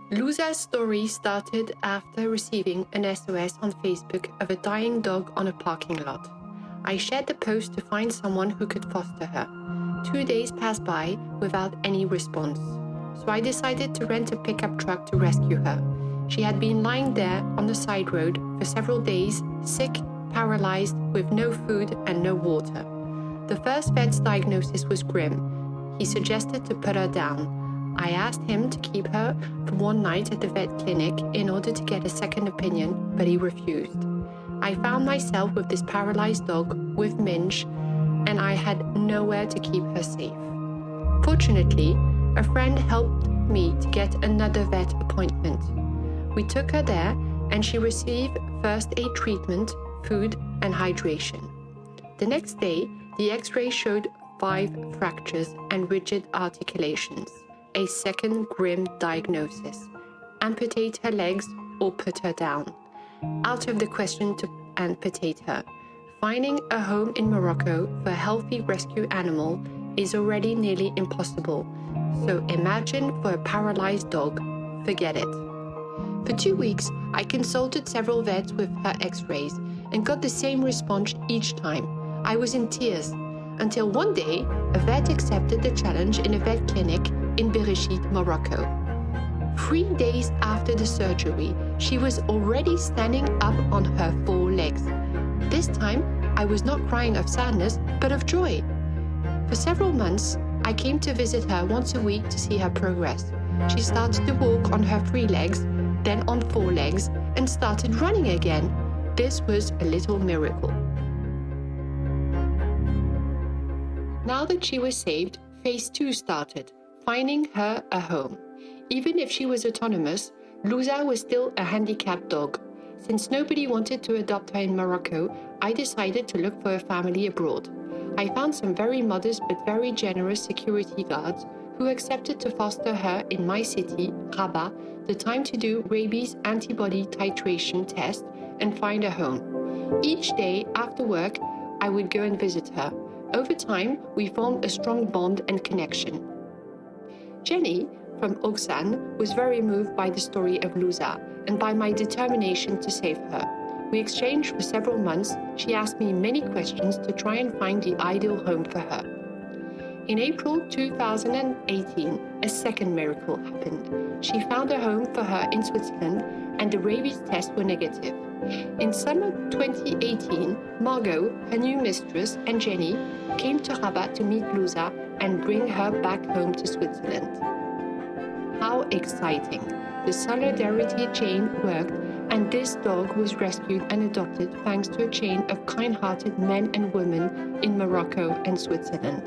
Louza's story started after receiving an SOS on Facebook of a dying dog on a parking lot. I shared the post to find someone who could foster her. 2 days passed by without any response, so I decided to rent a pickup truck to rescue her. She had been lying there on the side road for several days, sick, paralyzed, with no food and no water. The first vet's diagnosis was grim. He suggested to put her down. I asked him to keep her for one night at the vet clinic in order to get a second opinion, but he refused. I found myself with this paralyzed dog with Minge, and I had nowhere to keep her safe. Fortunately, a friend helped me to get another vet appointment. We took her there, and she received first aid treatment, food, and hydration. The next day, the X-ray showed 5 fractures and rigid articulations. A second grim diagnosis: amputate her legs or put her down. Out of the question to amputate her. Finding a home in Morocco for a healthy rescue animal is already nearly impossible, so imagine for a paralyzed dog. Forget it. For 2 weeks, I consulted several vets with her x-rays and got the same response each time. I was in tears, until one day, a vet accepted the challenge in a vet clinic in Bouchra, Morocco. 3 days after the surgery, she was already standing up on her 4 legs. This time, I was not crying of sadness, but of joy. For several months, I came to visit her once a week to see her progress. She started to walk on her 3 legs, then on 4 legs, and started running again. This was a little miracle. Now that she was saved, phase 2 started, finding her a home. Even if she was autonomous, Louza was still a handicapped dog. Since nobody wanted to adopt her in Morocco, I decided to look for a family abroad. I found some very modest but very generous security guards who accepted to foster her in my city, Rabat, the time to do rabies antibody titration test and find a home. Each day after work, I would go and visit her. Over time, we formed a strong bond and connection. Jenny from Oxan was very moved by the story of Louza and by my determination to save her. We exchanged for several months. She asked me many questions to try and find the ideal home for her. In April 2018, a second miracle happened. She found a home for her in Switzerland and the rabies tests were negative. In summer 2018, Margot, her new mistress, and Jenny came to Rabat to meet Louza and bring her back home to Switzerland. How exciting! The solidarity chain worked, and this dog was rescued and adopted thanks to a chain of kind-hearted men and women in Morocco and Switzerland.